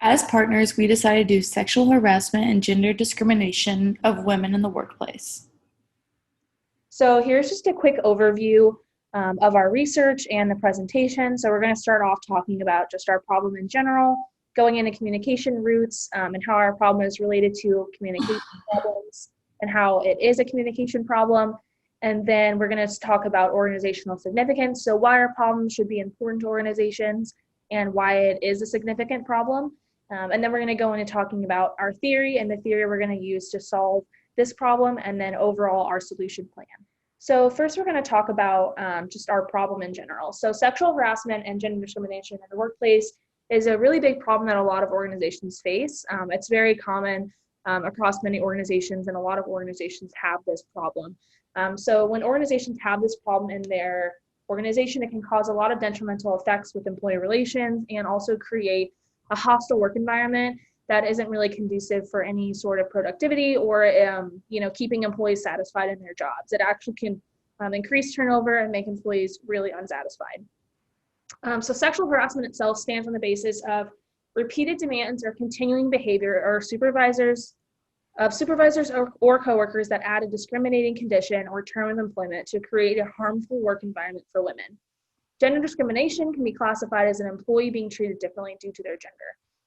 As partners, we decided to do sexual harassment and gender discrimination of women in the workplace. So here's just a quick overview of our research and the presentation. So we're going to start off talking about just our problem in general, going into communication routes and how our problem is related to communication problems and how it is a communication problem. And then we're going to talk about organizational significance. So why our problems should be important to organizations and why it is a significant problem. And then we're going to go into talking about our theory and the theory we're going to use to solve this problem, and then overall our solution plan. So first we're going to talk about just our problem in general. So sexual harassment and gender discrimination in the workplace is a really big problem that a lot of organizations face. It's very common across many organizations, and a lot of organizations have this problem. So when organizations have this problem in their organization, it can cause a lot of detrimental effects with employee relations and also create a hostile work environment that isn't really conducive for any sort of productivity or keeping employees satisfied in their jobs. It actually can increase turnover and make employees really unsatisfied. So sexual harassment itself stands on the basis of repeated demands or continuing behavior or supervisors or coworkers that add a discriminating condition or term of employment to create a harmful work environment for women. Gender discrimination can be classified as an employee being treated differently due to their gender.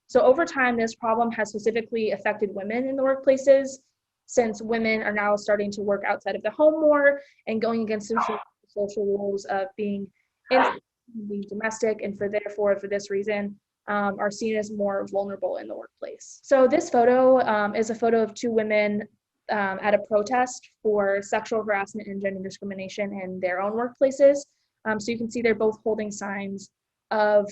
So over time, this problem has specifically affected women in the workplaces, since women are now starting to work outside of the home more and going against social rules of being domestic, and for this reason, are seen as more vulnerable in the workplace. So this photo is a photo of two women at a protest for sexual harassment and gender discrimination in their own workplaces. So you can see they're both holding signs of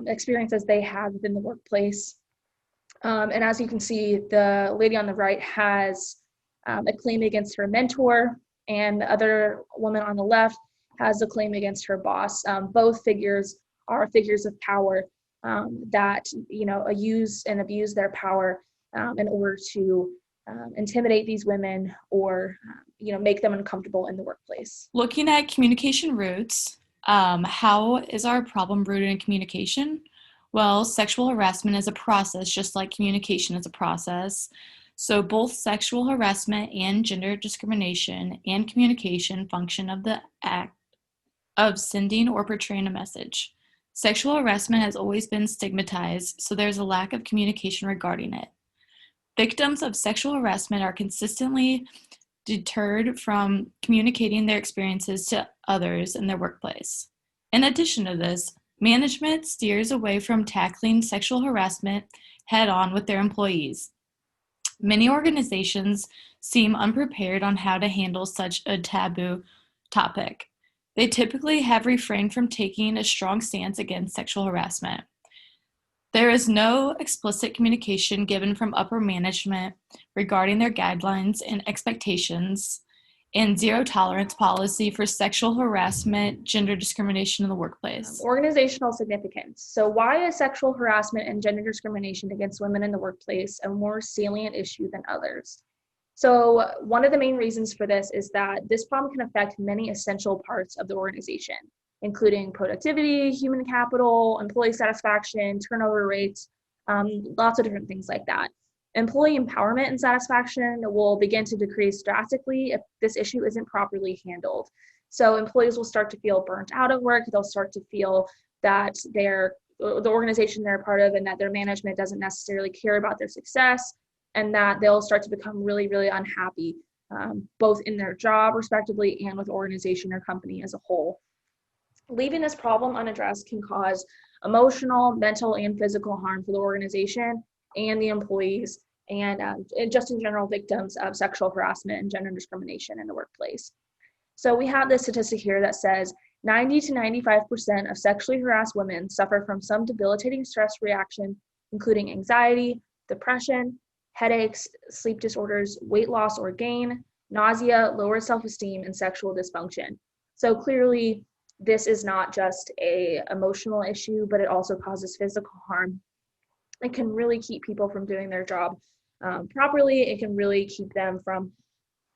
experiences they had within the workplace. And as you can see, the lady on the right has a claim against her mentor, and the other woman on the left has a claim against her boss. Both figures are figures of power that use and abuse their power in order to intimidate these women or make them uncomfortable in the workplace. Looking at communication roots, how is our problem rooted in communication? Well, sexual harassment is a process, just like communication is a process. So both sexual harassment and gender discrimination and communication function of the act of sending or portraying a message. Sexual harassment has always been stigmatized, so there's a lack of communication regarding it. Victims of sexual harassment are consistently deterred from communicating their experiences to others in their workplace. In addition to this, management steers away from tackling sexual harassment head-on with their employees. Many organizations seem unprepared on how to handle such a taboo topic. They typically have refrained from taking a strong stance against sexual harassment. There is no explicit communication given from upper management regarding their guidelines and expectations, and zero tolerance policy for sexual harassment, gender discrimination in the workplace. Organizational significance. So why is sexual harassment and gender discrimination against women in the workplace a more salient issue than others? So one of the main reasons for this is that this problem can affect many essential parts of the organization, including productivity, human capital, employee satisfaction, turnover rates, lots of different things like that. Employee empowerment and satisfaction will begin to decrease drastically if this issue isn't properly handled. So employees will start to feel burnt out at work. They'll start to feel that the organization they're a part of and that their management doesn't necessarily care about their success, and that they'll start to become really, really unhappy, both in their job respectively and with the organization or company as a whole. Leaving this problem unaddressed can cause emotional, mental, and physical harm for the organization and the employees, and just in general victims of sexual harassment and gender discrimination in the workplace. So we have this statistic here that says 90 to 95% of sexually harassed women suffer from some debilitating stress reaction, including anxiety, depression, headaches, sleep disorders, weight loss or gain, nausea, lower self-esteem, and sexual dysfunction. So clearly, this is not just an emotional issue, but it also causes physical harm. It can really keep people from doing their job properly. It can really keep them from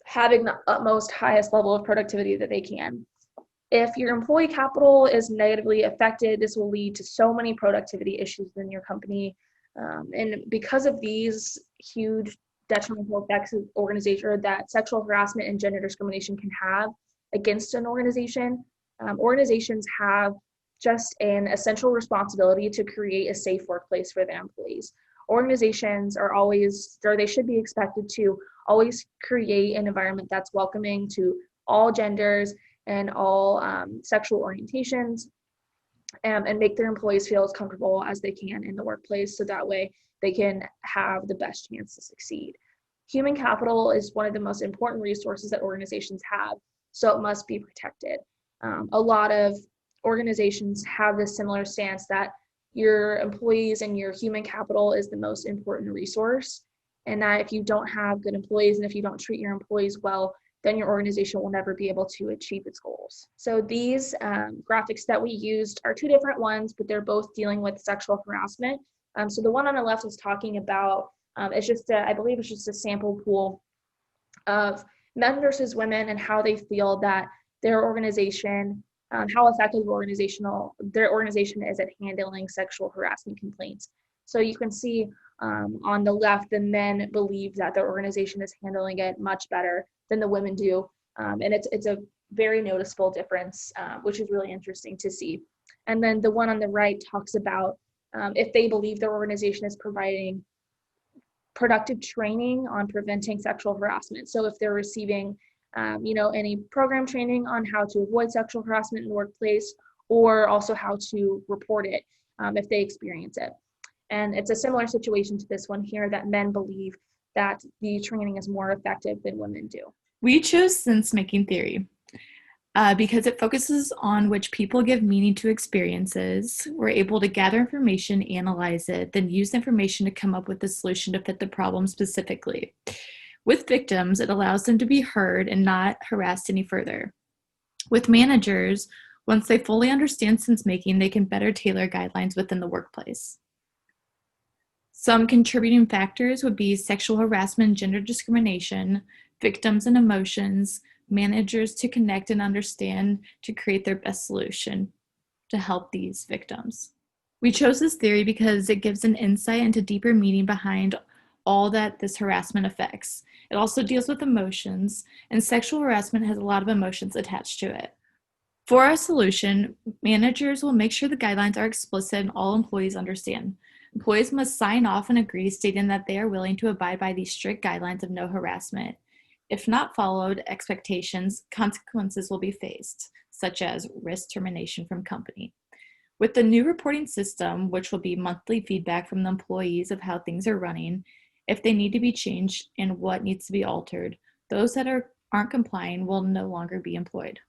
having the utmost highest level of productivity that they can. If your employee capital is negatively affected, this will lead to so many productivity issues in your company. And because of these huge detrimental effects of organization, or that sexual harassment and gender discrimination can have against an organization, organizations have just an essential responsibility to create a safe workplace for their employees. Organizations are always, or they should be expected to always create an environment that's welcoming to all genders and all sexual orientations, and make their employees feel as comfortable as they can in the workplace, so that way they can have the best chance to succeed. Human capital is one of the most important resources that organizations have, so it must be protected. A lot of organizations have this similar stance that your employees and your human capital is the most important resource, and that if you don't have good employees and if you don't treat your employees well, then your organization will never be able to achieve its goals. So these graphics that we used are two different ones, but they're both dealing with sexual harassment. So the one on the left is talking about, it's just I believe it's just a sample pool of men versus women and how they feel that their organization, how effective their organization is at handling sexual harassment complaints. So you can see on the left, the men believe that their organization is handling it much better than the women do. And it's a very noticeable difference, which is really interesting to see. And then the one on the right talks about if they believe their organization is providing productive training on preventing sexual harassment. So if they're receiving any program training on how to avoid sexual harassment in the workplace, or also how to report it if they experience it. And it's a similar situation to this one here, that men believe that the training is more effective than women do. We chose sense-making theory because it focuses on which people give meaning to experiences. We're able to gather information, analyze it, then use the information to come up with a solution to fit the problem specifically. With victims, it allows them to be heard and not harassed any further. With managers, once they fully understand sense-making, they can better tailor guidelines within the workplace. Some contributing factors would be sexual harassment and gender discrimination, victims and emotions, managers to connect and understand to create their best solution to help these victims. We chose this theory because it gives an insight into deeper meaning behind all that this harassment affects. It also deals with emotions, and sexual harassment has a lot of emotions attached to it. For our solution, managers will make sure the guidelines are explicit and all employees understand. Employees must sign off and agree, stating that they are willing to abide by these strict guidelines of no harassment. If not followed consequences will be faced, such as risk termination from company. With the new reporting system, which will be monthly feedback from the employees of how things are running, if they need to be changed and what needs to be altered, those that aren't complying will no longer be employed.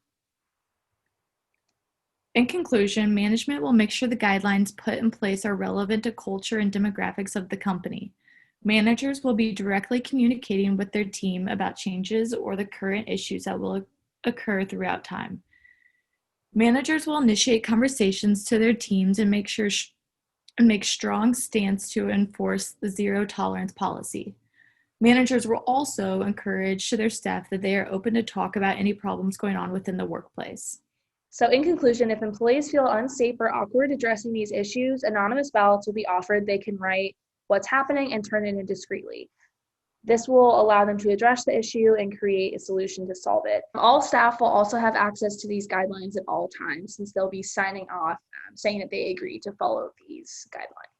In conclusion, management will make sure the guidelines put in place are relevant to culture and demographics of the company. Managers will be directly communicating with their team about changes or the current issues that will occur throughout time. Managers will initiate conversations to their teams and make strong stance to enforce the zero tolerance policy. Managers will also encourage to their staff that they are open to talk about any problems going on within the workplace. So in conclusion, if employees feel unsafe or awkward addressing these issues, anonymous ballots will be offered. They can write what's happening and turn it in discreetly. This will allow them to address the issue and create a solution to solve it. All staff will also have access to these guidelines at all times, since they'll be signing off saying that they agree to follow these guidelines.